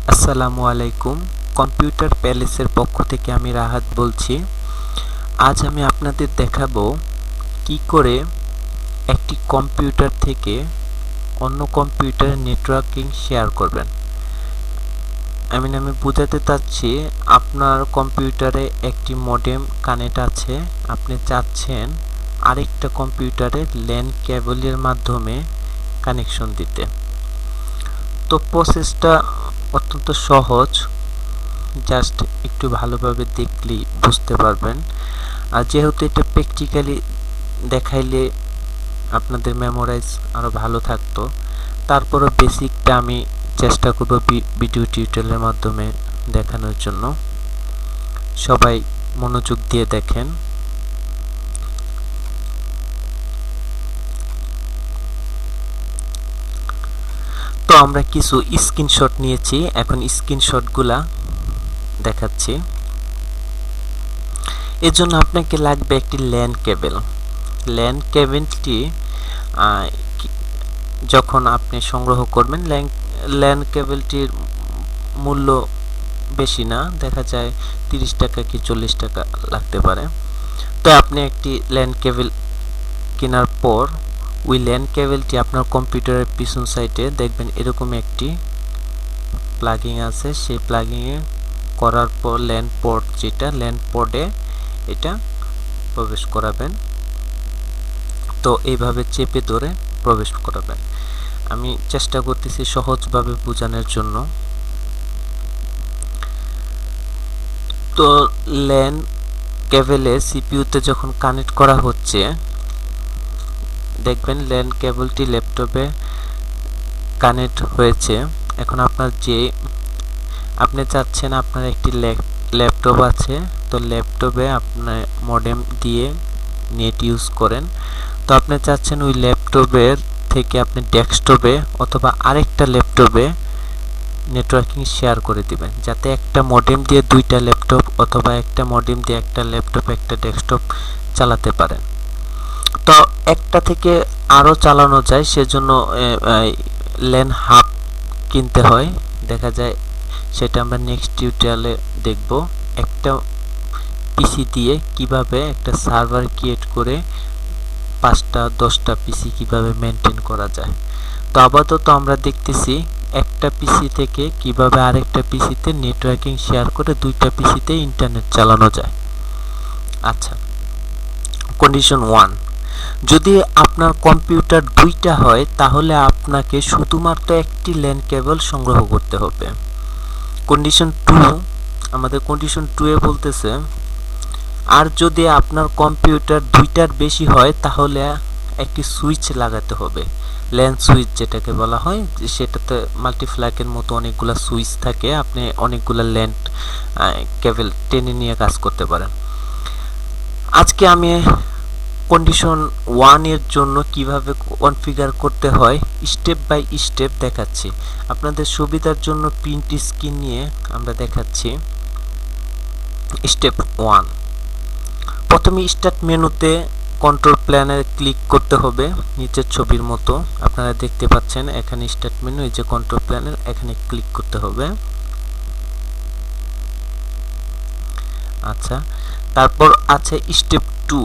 আসসালামু আলাইকুম। কম্পিউটার প্যালেসের পক্ষ থেকে আমি রাহাত বলছি। আজ আমি আপনাদের দেখাবো কি করে একটি কম্পিউটার থেকে অন্য কম্পিউটারে নেটওয়ার্কিং শেয়ার করবেন। আমি বোঝাতে চাচ্ছি, আপনার কম্পিউটারে একটি মডেম কানেক্ট আছে, আপনি চাচ্ছেন আরেকটা কম্পিউটারে ল্যান কেবলের মাধ্যমে কানেকশন দিতে। তো প্রসেসটা অত্যন্ত সহজ, জাস্ট একটু ভালোভাবে দেখলেই বুঝতে পারবেন। আর যেহেতু এটা প্র্যাকটিক্যালি দেখাইলে আপনাদের মেমোরাইজ আরও ভালো থাকতো, তারপরও বেসিকটা আমি চেষ্টা করব ভিডিও টিউটোরিয়ালের মাধ্যমে দেখানোর জন্য। সবাই মনোযোগ দিয়ে দেখেন। তো আমরা কিছু স্ক্রিনশট নিয়েছি, এখন স্ক্রিনশটগুলা দেখাচ্ছি। এর জন্য আপনাকে লাগবে একটি ল্যান কেবল। ল্যান কেবলটি যখন আপনি সংগ্রহ করবেন, ল্যান কেবলটির মূল্য বেশি না, দেখা যায় 30 টাকা কি 40 টাকা লাগতে পারে। তো আপনি একটি ল্যান কেবল কেনার পর ওই ল্যান কেবলটি আপনার কম্পিউটারের পিছন সাইডে দেখবেন এরকম একটি প্লাগিং আছে। সেই প্লাগিংয়ে করার পর ল্যান পোর্ট, যেটা ল্যান পোর্টে এটা প্রবেশ করাবেন। তো এইভাবে চেপে ধরে প্রবেশ করাবেন। আমি চেষ্টা করতেছি সহজভাবে বোঝানোর জন্য। তো ল্যান কেবলে সিপিইউতে যখন কানেক্ট করা হচ্ছে, দেখবেন ল্যান কেবলটি ল্যাপটপে কানেক্ট হয়েছে। এখন আপনি চাচ্ছেন আপনার একটি ল্যাপটপ আছে, তো ল্যাপটপে আপনার মডেম দিয়ে নেট ইউজ করেন। তো আপনি চাচ্ছেন ওই ল্যাপটপের থেকে আপনি ডেস্কটপে অথবা আরেকটা ল্যাপটপে নেটওয়ার্কিং শেয়ার করে দিবেন, যাতে একটা মডেম দিয়ে দুইটা ল্যাপটপ অথবা একটা মডেম দিয়ে একটা ল্যাপটপ একটা ডেস্কটপ চালাতে পারেন। তো একটা থেকে আরও চালানো যায়, সেজন্য ল্যান হাব কিনতে হয়, দেখা যায়। সেটা আমরা নেক্সট টিউটোরিয়ালে দেখব। একটা পিসি দিয়ে কিভাবে একটা সার্ভার ক্রিয়েট করে 5টা 10টা পিসি কিভাবে মেনটেন করা যায়। তো আপাতত আমরা দেখতেছি একটা পিসি থেকে কিভাবে আরেকটা পিসিতে নেটওয়ার্কিং শেয়ার করে দুইটা পিসিতে ইন্টারনেট চালানো যায়। আচ্ছা, কন্ডিশন 1, যদি আপনার কম্পিউটার দুইটা হয় তাহলে আপনাকে শুধুমাত্র একটি ল্যান কেবল সংগ্রহ করতে হবে। কন্ডিশন 2, আমাদের কন্ডিশন 2 এ বলতেছে, আর যদি আপনার কম্পিউটার দুইটার বেশি হয় তাহলে একটি সুইচ লাগাতে হবে। ল্যান সুইচ যেটাকে বলা হয়, সেটাতে মাল্টিপ্লাগের মতো অনেকগুলো সুইচ থাকে, আপনি অনেকগুলো ল্যান কেবল টেনে নিয়ে কাজ করতে পারেন। আজকে আমি কন্ডিশন 1 এর জন্য কিভাবে কনফিগার করতে হয় স্টেপ বাই স্টেপ দেখাচ্ছি। আপনাদের সুবিধার জন্য প্রিন্ট স্ক্রিন নিয়ে আমরা দেখাচ্ছি। স্টেপ 1, প্রথমে স্টার্ট মেনুতে কন্ট্রোল প্যানেলে ক্লিক করতে হবে, নিচের ছবির মতো আপনারা দেখতে পাচ্ছেন। এখানে স্টার্ট মেনু, এই যে কন্ট্রোল প্যানেল, এখানে ক্লিক করতে হবে। আচ্ছা, তারপর আছে স্টেপ 2।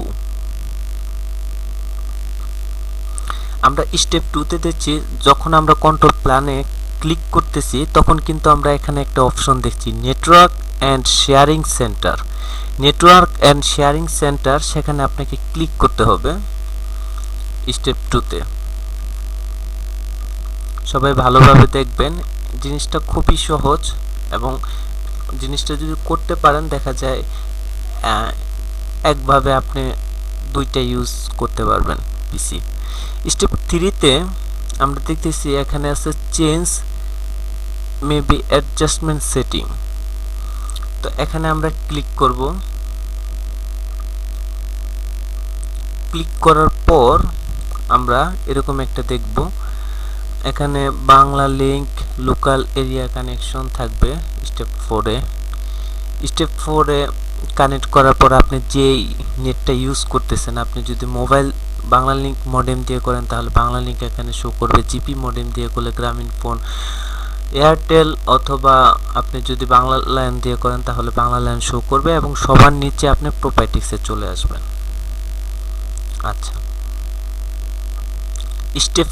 আমরা স্টেপ 2 তে দেখছি, যখন আমরা কন্ট্রোল প্যানে ক্লিক করতেছি তখন কিন্তু আমরা এখানে একটা অপশন দেখছি, network and sharing centre. Network and sharing centre, সেখানে আপনাকে ক্লিক করতে হবে স্টেপ 2 তে। সবাই ভালোভাবে দেখবেন, জিনিসটা খুবই সহজ এবং জিনিসটা যদি করতে পারেন দেখা যায় একভাবে আপনি দুইটা ইউজ করতে পারবেন পিসি। স্টেপ 3 তে আমরা দেখতেছি এখানে আছে চেঞ্জ মেবি অ্যাডজাস্টমেন্ট সেটিং। তো এখানে আমরা ক্লিক করব। ক্লিক করার পর আমরা এরকম একটা দেখব, এখানে Bangla link local area connection থাকবে স্টেপ 4 এ। স্টেপ 4 এ কানেক্ট করার পর আপনি যেই নেটটা ইউজ করতেছেন, আপনি যদি মোবাইল বাংলা লিংক মডেম দিয়ে করেন তাহলে বাংলা লিংক এখানে শো করবে, জিপি মডেম দিয়ে করলে গ্রামীণ ফোন, এয়ারটেল অথবা আপনি যদি বাংলা লাইন দিয়ে করেন তাহলে বাংলা লাইন শো করবে এবং সবার নিচে আপনি প্রপার্টিসে চলে আসবেন। আচ্ছা, স্টেপ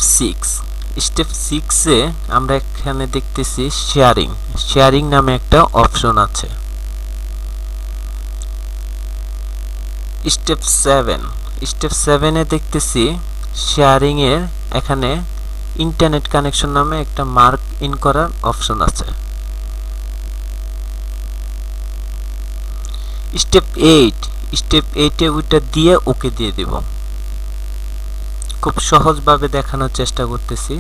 6 এ আমরা এখানে দেখতেছি শেয়ারিং নামে একটা অপশন আছে। স্টেপ 7 এ দেখতেছি শেয়ারিং এর এখানে ইন্টারনেট কানেকশন নামে একটা মার্ক ইন করার অপশন আছে। স্টেপ 8 এ ওইটা দিয়ে ওকে দিয়ে দিব। খুব সহজভাবে দেখানোর চেষ্টা করতেছি।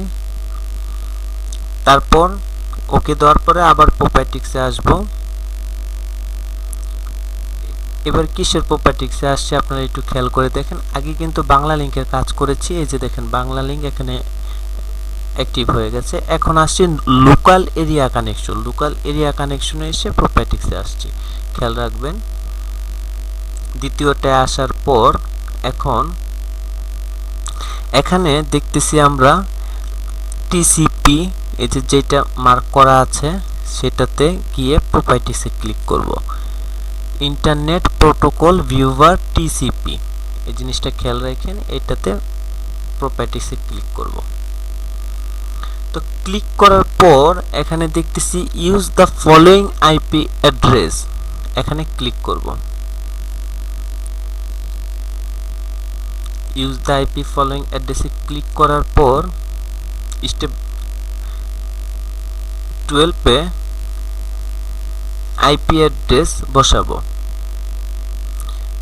তারপর ওকে দেওয়ার পরে আবার প্রপার্টিক্সে আসব। এবার কিসের প্রপার্টিক্সে আসছে আপনারা একটু খেয়াল করে দেখেন। আগে কিন্তু বাংলা লিংকের কাজ করেছি, এই যে দেখেন বাংলা লিংক এখানে অ্যাক্টিভ হয়ে গেছে। এখন আসছে লোকাল এরিয়া কানেকশনে এসে প্রপার্টিক্সে আসছে, খেয়াল রাখবেন। দ্বিতীয়টায় আসার পর এখন এখানে দেখতেছি আমরা টিসিপি, এই যে যেটা মার্ক করা আছে সেটাতে গিয়ে প্রপার্টিসে ক্লিক করব। ইন্টারনেট প্রোটোকল ভিউয়ার টিসিপি, এই জিনিসটা খেয়াল রাখেন। এটাতে প্রপার্টিসে ক্লিক করব। তো ক্লিক করার পর এখানে দেখতেছি use the following IP address, এখানে ক্লিক করব। ইউজ দ্য আইপি ফলোইং অ্যাড্রেসে ক্লিক করার পর স্টেপ 12 এ আইপি অ্যাড্রেস বসাবো।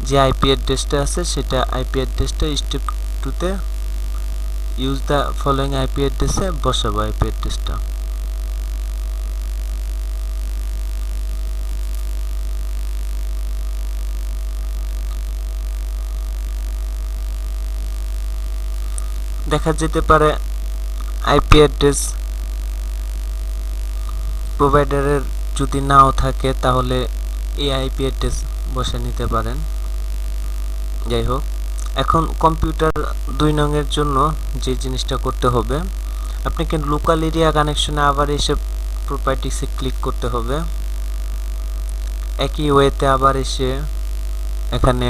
যে আইপি অ্যাড্রেসটা আছে সেটা আইপি অ্যাড্রেসটা স্টেপ 2 তে ইউজ দ্য ফলোইং আইপি অ্যাড্রেসে বসাবো আইপি অ্যাড্রেসটা। দেখা যেতে পারে আইপি অ্যাড্রেস প্রোভাইডারের যদি নাও থাকে তাহলে এই আইপি অ্যাড্রেস বসে নিতে পারেন। যাই হোক, এখন কম্পিউটার 2 নং-এর জন্য যে জিনিসটা করতে হবে, আপনাকে লোকাল এরিয়া কানেকশনে আবার এসে প্রপার্টিসে ক্লিক করতে হবে। একই ওয়েতে আবার এসে এখানে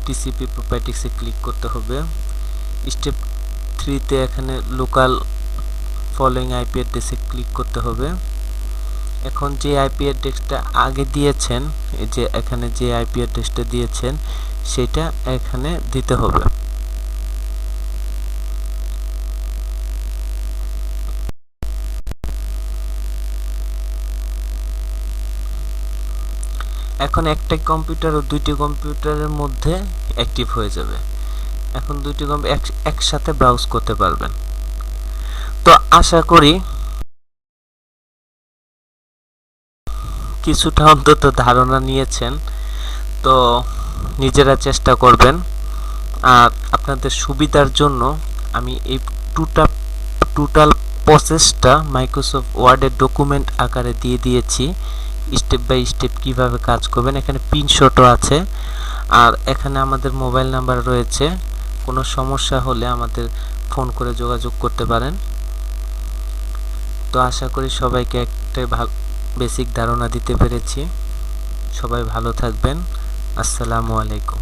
টিসিপি প্রপার্টিসে ক্লিক করতে হবে। স্টেপ 3 তে এখানে লোকাল ফলোইং আইপি অ্যাড্রেসে ক্লিক করতে হবে। এখন যে আইপি অ্যাড্রেসটা আগে দিয়েছেন, এই যে এখানে যে আইপি অ্যাড্রেসটা দিয়েছেন সেটা এখানে দিতে হবে। এখন একটা কম্পিউটার ও দুইটি কম্পিউটারের মধ্যে অ্যাক্টিভ হয়ে যাবে। এখন দুইটি কম্পিউটার একসাথে ব্রাউজ করতে পারবেন। তো আশা করি কিছুটা অন্তত ধারণা নিয়েছেন। তো নিজেরা চেষ্টা করবেন। আর আপনাদের সুবিধার জন্য আমি এই টোটাল প্রসেসটা মাইক্রোসফট ওয়ার্ডের ডকুমেন্ট আকারে দিয়ে দিয়েছি, স্টেপ বাই স্টেপ কিভাবে কাজ করবেন। এখানে পিনশটও আছে আর এখানে আমাদের মোবাইল নাম্বার রয়েছে। কোনো সমস্যা হলে আমাদের ফোন করে যোগাযোগ করতে পারেন। তো আশা করি সবাইকে একটা বেসিক ধারণা দিতে পেরেছি। সবাই ভালো থাকবেন। আসসালামু আলাইকুম।